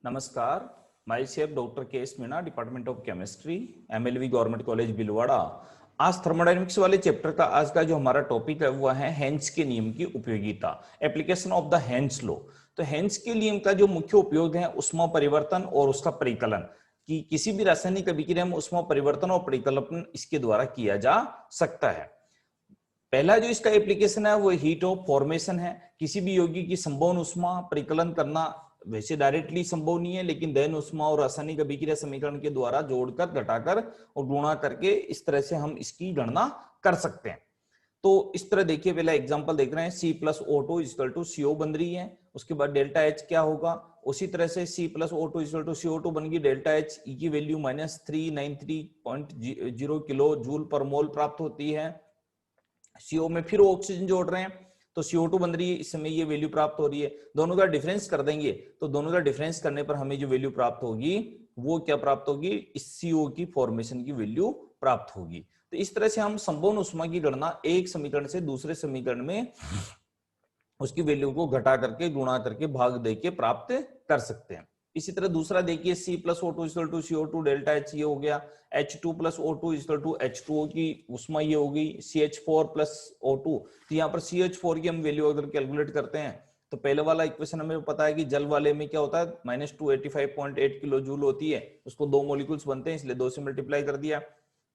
नमस्कार, myself doctor K S Meena, department of chemistry, MLV government college Bhilwara. आज thermodynamics वाले chapter का आज का जो हमारा टॉपिक है वो है हेंस के नियम की उपयोगिता, application of the hence law. तो हेंस के नियम का जो मुख्य उपयोग है उष्मा परिवर्तन और उसका परिकलन, कि किसी भी रासायनिक अभिक्रिया में उष्मा परिवर्तन और परिकलन इसके द्वारा किया जा सकता है। पहला जो इसका एप्लीकेशन है वो हीट ऑफ फॉर्मेशन है। किसी भी यौगिक की संभव उष्मा परिकलन करना वैसे डायरेक्टली संभव नहीं है, लेकिन दहन उष्मा और रासायनिक अभिक्रिया समीकरण के द्वारा जोड़कर, घटाकर और गुणा करके इस तरह से हम इसकी गणना कर सकते हैं। तो इस तरह देखिए, पहला एग्जांपल देख रहे हैं, C plus O2 equal to CO बन रही है। उसके बाद डेल्टा H क्या होगा, उसी तरह से C plus O2 equal to CO2 बन गई। डेल्टा H की वैल्यू -393.0 किलो जूल पर मोल प्राप्त होती है। CO में फिर ऑक्सीजन जोड़ रहे हैं तो CO2 बन रही है, इस समय ये वैल्यू प्राप्त हो रही है। दोनों का डिफरेंस कर देंगे तो दोनों का डिफरेंस करने पर हमें जो वैल्यू प्राप्त होगी वो क्या प्राप्त होगी, इस CO की फॉर्मेशन की वैल्यू प्राप्त होगी। तो इस तरह से हम संपूर्ण उष्मा की गणना एक समीकरण से दूसरे समीकरण में उसकी वैल्यू को घटा करके, गुणा करके, भाग दे के प्राप्त कर सकते हैं। इसी तरह दूसरा देखिए, C plus O2 equal to CO2 delta H ये हो गया। H2 plus O2 equal to H2O की उष्मा ये हो गई CH4 प्लस O2। तो यहाँ पर CH4 की हम वैल्यू अगर कैलकुलेट करते हैं तो पहले वाला इक्वेशन हमें पता है कि जल वाले में क्या होता है, -285.8 किलो जूल होती है। उसको दो मॉलिक्यूल्स बनते हैं, इसलिए 2 से मल्टीप्लाई कर दिया।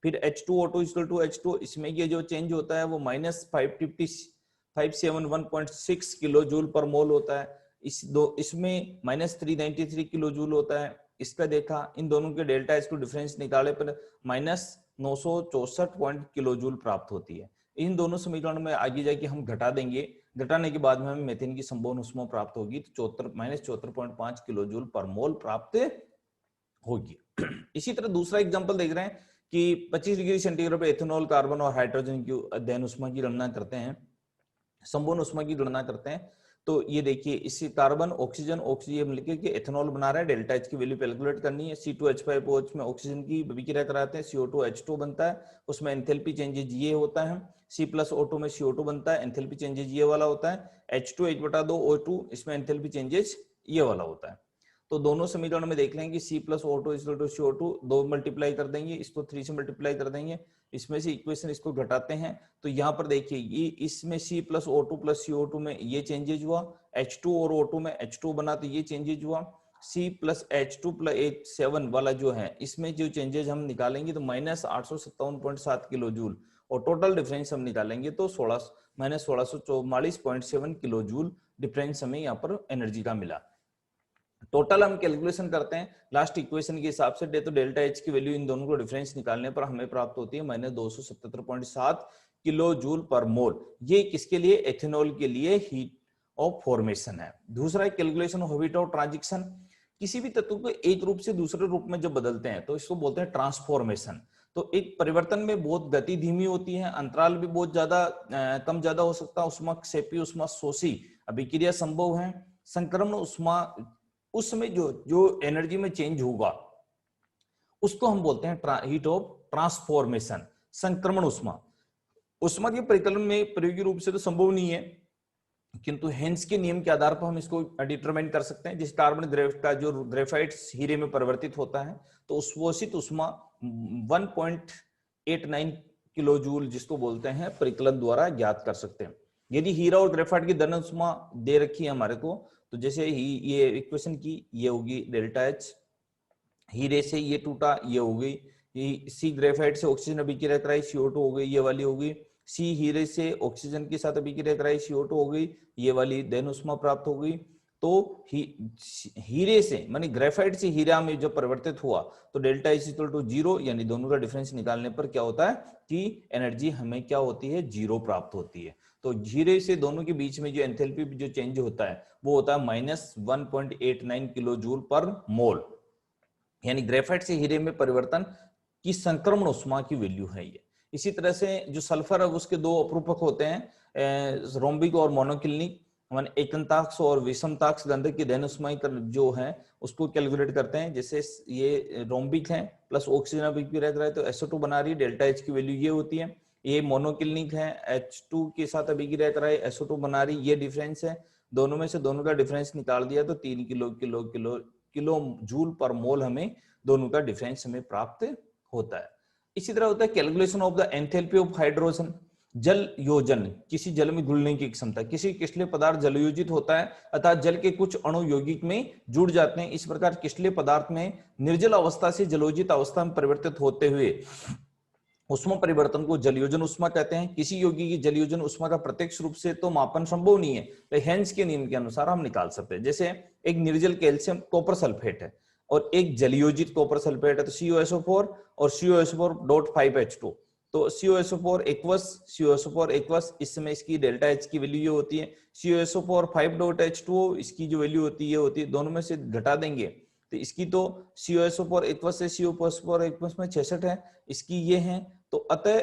फिर H2O2 इक्वल टू H2, इसमें ये जो चेंज होता है वो -571.6 किलो जूल पर मोल होता है। इसमें -393 किलो जूल होता है। इसका देखा, इन दोनों के डेल्टा इसको डिफरेंस निकाले पर -964 किलो जूल प्राप्त होती है। इन दोनों समीकरण में आगे जाके हम घटा देंगे, घटाने के बाद में हमें मेथेन की संपूर्ण उष्मा प्राप्त होगी तो -74.5 किलो जूल पर मोल प्राप्त होगी। इसी तरह दूसरा एग्जांपल देख रहे हैं कि 25 डिग्री सेंटीग्रेड पर एथेनॉल, कार्बन और हाइड्रोजन की दहन उष्मा की गणना करते हैं, संपूर्ण उष्मा की गणना करते हैं। तो ये देखिए, इसी कार्बन, ऑक्सीजन, ऑक्सीजन मिलकर के एथेनॉल बना रहा है। डेल्टा H की वैल्यू कैलकुलेट करनी है। C2H5OH में ऑक्सीजन की अभिक्रिया कराते हैं, CO2H2 बनता है, उसमें एंथैल्पी चेंजेज ये होता है। C प्लस O2 में CO2 बनता है, एंथैल्पी चेंजेज ये वाला होता है। H2 1/2 O2, इसमें एंथैल्पी चेंजेज ये वाला होता है। तो दोनों समीकरण में देख लेंगे, C plus O2 equal to CO2 2 multiply कर देंगे, इसको 3 से मल्टीप्लाई कर देंगे, इसमें से इक्वेशन इसको घटाते हैं तो यहाँ पर देखिए ये इसमें C plus O2 plus CO2 में ये चेंजेज हुआ, H2 और O2 में H2 बना तो ये चेंजेज हुआ। C प्लस H2 प्लस 7 वाला जो है इसमें जो चेंजेज हम निकालेंगे तो -857.7 किलो जूल, और टोटल डिफरेंस हम निकालेंगे तो -1644.7 किलो जूल डिफरेंस हमें यहाँ पर एनर्जी का मिला। टोटल हम कैलकुलेशन करते हैं लास्ट इक्वेशन के हिसाब से, तो डेल्टा H की वैल्यू इन दोनों को डिफरेंस निकालने पर हमें प्राप्त होती है -277.7 किलो जूल पर मोल। ये किसके लिए, एथेनॉल के लिए हीट ऑफ फॉर्मेशन है। दूसरा calculation of heat of transition, किसी भी तत्व को एक रूप से दूसरे रूप में जब बदलते हैं तो इसको बोलते हैं ट्रांसफॉर्मेशन। तो एक परिवर्तन में बहुत गति धीमी होती है, अंतराल भी बहुत ज्यादा कम ज्यादा हो सकता है, उष्मा क्षेपी, उष्मा शोषी अभिक्रिया संभव है। संक्रमण उष्मा, उसमें जो एनर्जी में चेंज होगा उसको हम बोलते हैं हीट ऑफ ट्रांसफॉर्मेशन, संक्रमण उष्मा। उष्मा के परिकलन में प्रयोगी रूप से तो संभव नहीं है, किंतु हेंस के नियम के आधार पर हम इसको डिटरमाइन कर सकते हैं। जिस कार्बन का जो ग्रेफाइट हीरे में परिवर्तित होता है तो उष्वोषित उष्मा 1.89 किलो जूल जिसको बोलते हैं परिकलन द्वारा ज्ञात कर सकते हैं। यदि हीरा और ग्रेफाइट की दहन उष्मा दे रखी है हमारे को, तो जैसे ही ये इक्वेशन की ये होगी डेल्टा H, हीरे से ये टूटा ये हो गई, C ग्रेफाइट से ऑक्सीजन अभिक्रिया कराई CO2 हो गई, ये वाली हो गई। C हीरे से ऑक्सीजन के साथ अभिक्रिया कराई CO2 हो गई, ये वाली दहन उष्मा प्राप्त हो गई। तो हीरे से मानी ग्रेफाइट से हीरा में जब परिवर्तित हुआ तो डेल्टा H इक्वल टू 0, यानी दोनों का डिफरेंस निकालने पर क्या होता है कि एनर्जी हमें क्या होती है, 0 प्राप्त होती है। तो हीरे से दोनों के बीच में जो एंथैल्पी जो चेंज होता है वो होता है -1.89 किलो जूल पर मोल, यानी ग्रेफाइट से हीरे में परिवर्तन की संक्रमण उष्मा की वैल्यू है ये। इसी तरह से जो सल्फर है उसके दो अप्रूपक होते हैं, रोम्बिक और मोनोक्लिनिक। मान एकंताक्ष और विषमताक्ष गंधक की दहन उष्मा जो है उसको कैलकुलेट करते हैं। जैसे ये रोम्बिक है प्लस ऑक्सीजन अभिक्रिया कर रहा है तो SO2 बना रही है, डेल्टा H की वैल्यू ये होती है। ये मोनोक्लिनिक है, H2 के साथ अभिक्रिया कराई, SO2 बना रही, ये डिफरेंस है। दोनों में से दोनों का डिफरेंस निकाल दिया तो 3 kilo kilo kilo kilo joule per mole हमें दोनों का डिफरेंस हमें प्राप्त होता है। इसी तरह होता है calculation of the enthalpy of hydrogen, जल योजन, किसी जल में घुलने की क्षमता। किसी क्रिस्टलीय पदार्थ जलयोजित होता है अर्थात जल के कुछ अणु यौगिक में जुड़ जाते हैं। इस प्रकार क्रिस्टलीय पदार्थ में निर्जल अवस्था से जलोजित अवस्था में परिवर्तित होते हुए उष्मा परिवर्तन को जलयोजन उष्मा कहते हैं। किसी यौगिक की जलयोजन उष्मा का प्रत्यक्ष रूप से तो मापन संभव नहीं है, तो हेंस के नियम के अनुसार हम निकाल सकते हैं। जैसे एक निर्जल कैल्शियम कॉपर सल्फेट है और एक जलयोजित कॉपर सल्फेट है, तो CuSO4 और CuSO4.5H2, तो CuSO4 एक्वस CuSO4 एक्वस, इस समय इसकी डेल्टा H की वैल्यू ये होती है। CuSO4 5.H2O, इसकी जो वैल्यू होती है दोनों में से घटा देंगे तो इसकी तो CuSO4 एक्वस से CuSO4 एक्वस में 66 है, इसकी ये है, तो अतः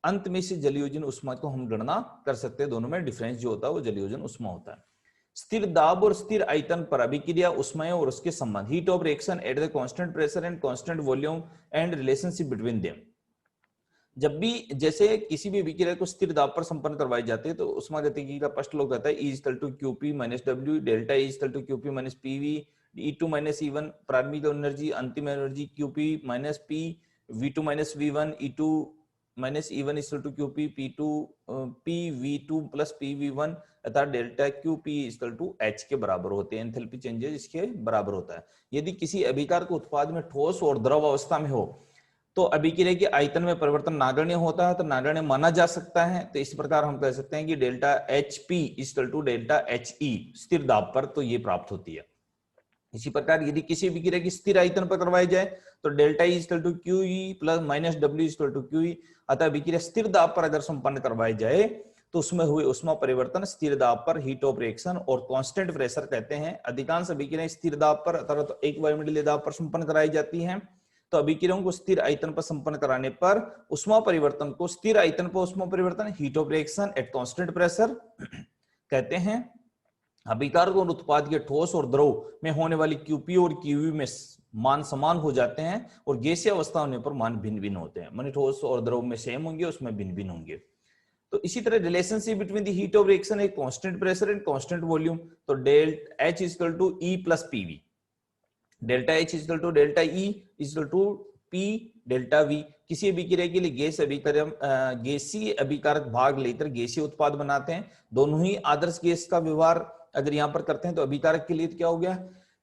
अंत में से जलयोजन उष्मा को हम गणना कर सकते हैं। दोनों में डिफरेंस जो होता है वो जलयोजन उष्मा होता है। स्थिर दाब और स्थिर आयतन पर अभिक्रिया उष्माएं और उसके संबंध, heat of reaction at the constant pressure and constant volume and relationship between them. जब भी जैसे किसी भी अभिक्रिया को स्थिर दाब पर संपन्न करवाई जाती है तो उष्मागतिकी का फर्स्ट लॉ कहता है E equal to QP minus W, delta E equal to QP minus PV, E2 minus E1 प्रारंभिक एनर्जी, अंतिम energy QP minus P, V2 minus V1, E2 minus E1 equal to QP, PV2 plus PV1 अर्थात delta QP equal to H के बराबर होते हैं। Enthalpy changes इसके बराबर होता है। यदि किसी अभिकार के उत्पाद में ठोस और द्रव अवस्था में हो तो अभिक्रिया के आयतन में परिवर्तन नगण्य होता है, तो नगण्य माना जा सकता है। तो इस प्रकार हम कह सकते हैं कि delta HP equal to delta HE स्थिर दाब पर तो ये प्राप्त होती है। इसी प्रकार यदि किसी अभिक्रिया की स्थिर आयतन पर करवाई जाए तो delta E equal to QE plus minus W equal to QE, अतः अभिक्रिया स्थिर दाब पर अगर संपन्न करवाई जाए तो उसमें हुए उष्मा परिवर्तन स्थिर दाब पर हीट ऑफ रिएक्शन और कांस्टेंट प्रेशर कहते हैं। अधिकांश अभिक्रियाएं स्थिर दाब पर अर्थात एक वायुमंडलीय दाब पर संपन्न कराई जाती हैं। तो अभिक्रियाओं को स्थिर आयतन पर संपन्न कराने पर उष्मा परिवर्तन को स्थिर आयतन पर उष्मा परिवर्तन heat of reaction at constant pressure कहते हैं। अभिकार और उत्पाद के ठोस और द्रव में होने वाली QP और QV में मान समान हो जाते हैं और गैसीय अवस्था होने पर मान भिन्न भिन्न होते हैं, माने ठोस और द्रव में सेम होंगे, उसमें भिन्न भिन्न होंगे। तो इसी तरह relationship between the heat of reaction एक constant pressure and constant volume, तो delta H equal to E plus PV, delta H equal to delta E equal to P delta V। किसी अभिक्रिया के लिए गैसीय अभिकारक भाग लेकर गैसीय उत्पाद बनाते हैं। दोनों ही आदर्श गैस का व्यवहार अगर यहाँ पर करते हैं तो अभिकारक के लिए क्या हो गया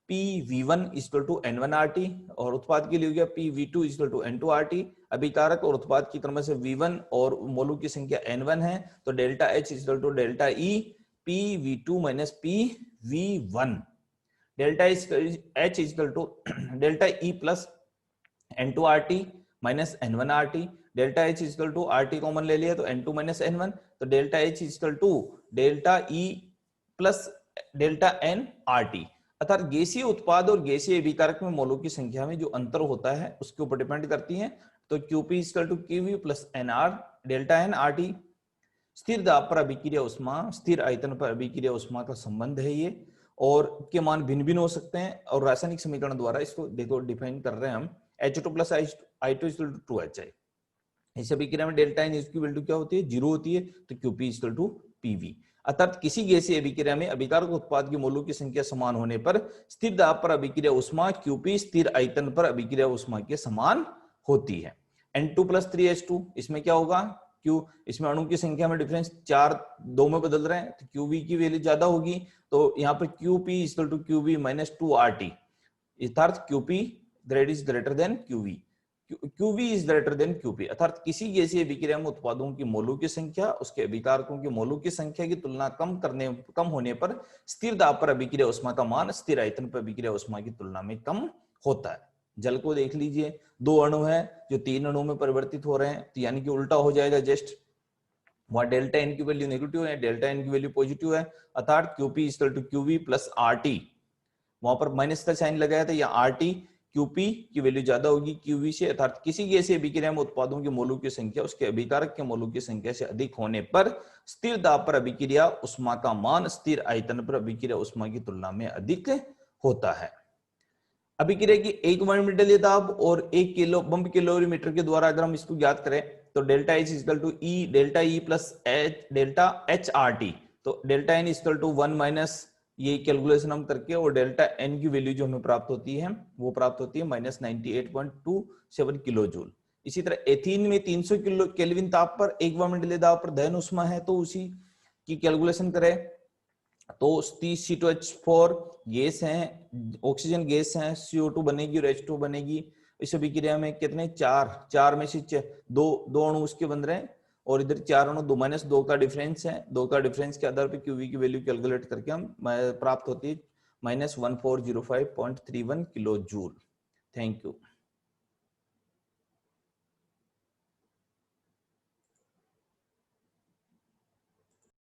PV1 इक्वल टू N1RT और उत्पाद के लिए हो गया PV2 इक्वल टू N2RT। अभिकारक और उत्पाद की क्रम से V1 और मोलों की संख्या N1 है, तो delta H equal to delta E PV2 minus PV1, delta H equal to delta E plus N2RT minus N1RT, delta H equal to RT common ले लिया तो N2 माइनस N1, तो delta H equal to delta E plus delta NRT। अर्थात गैसीय उत्पाद और गैसीय अभिकारक में मोलों की संख्या में जो अंतर होता है उसके ऊपर डिपेंड करती है। तो QP equal to QV plus NR delta NRT। स्थिर दाब पर अभिक्रिया उष्मा स्थिर आयतन पर अभिक्रिया उष्मा का संबंध है ये, और के मान भिन्न भिन्न हो सकते हैं और रासायनिक समीकरण द्वारा इसको देखो डिफाइन कर रहे हैं हम। H2 plus I2 equal to 2HI। इस अभिक्रिया में डेल्टा N इसकी वैल्यू क्या होती है 0 होती है, तो QP इक्वल टू PV। अर्थात किसी गैसीय अभिक्रिया में अभिकारक उत्पाद के मोलों की संख्या समान होने पर स्थिर दाब पर अभिक्रिया उष्मा QP स्थिर आयतन पर अभिक्रिया उष्मा के समान होती है। N2 प्लस 3H2 इसमें क्या होगा क्यों, इसमें अणु की संख्या में डिफरेंस 4 2 में बदल रहे हैं, तो QV की वैल्यू ज्यादा होगी, तो यहाँ पर QP equal to QV minus 2RT, अर्थात QP grade is greater than QV, QV is greater than QP। अर्थात किसी गैसीय अभिक्रिया में उत्पादों की मोलों की संख्या उसके अभिकारकों की मोलों की संख्या की तुलना कम होने पर स्थिर दाब पर अभिक्रिया उष्मा का मान स्थिर आयतन पर अभिक्रिया उष्मा की तुलना में कम होता है। जल को देख लीजिए, 2 अणु है जो 3 अणु में परिवर्तित हो रहे हैं, तो यानी कि उल्टा हो जाएगा जस्ट, वहां डेल्टा N की वैल्यू नेगेटिव है, डेल्टा N की वैल्यू पॉजिटिव है, अर्थात QP equal to QV plus RT, वहां पर माइनस का साइन लगाया था, या RT QP की वैल्यू ज्यादा होगी QV से। अर्थात किसी गैसीय अभिक्रिया में उत्पादों के मोलों की संख्या उसके अभिकारक के मोलों की संख्या से अधिक होने पर स्थिर दाब पर अभिक्रिया उष्मा का मान स्थिर आयतन पर अभिक्रिया उष्मा की तुलना में अधिक होता है। अभिक्रिया की एक वायुमंडलीय दाब और 1 किलो बम कैलोरीमीटर के द्वारा अगर हम इसको ज्ञात करें तो delta H equal to delta E plus delta HRT, तो delta N equal to 1 minus ये कैलकुलेशन हम करके और डेल्टा एन की वैल्यू जो हमें प्राप्त होती है वो प्राप्त होती है -98.27 किलो जूल। इसी तरह एथीन में 300 किलो केल्विन ताप पर एक वायुमंडलीय दाब पर दहन उष्मा है, तो उसी की कैलकुलेशन करें तो C2H4 गैस है, ऑक्सीजन गैस है, CO2 बनेगी और H2 बनेगी। इस अभिक्रिया में कितने चार में से दो अणु उसके बन रहे हैं और इधर 4 अणु, 2 -2 का डिफरेंस है। 2 का डिफरेंस के आधार पर QV की वैल्यू कैलकुलेट करके हम प्राप्त होती है -1405.31 किलो जूल। Thank you.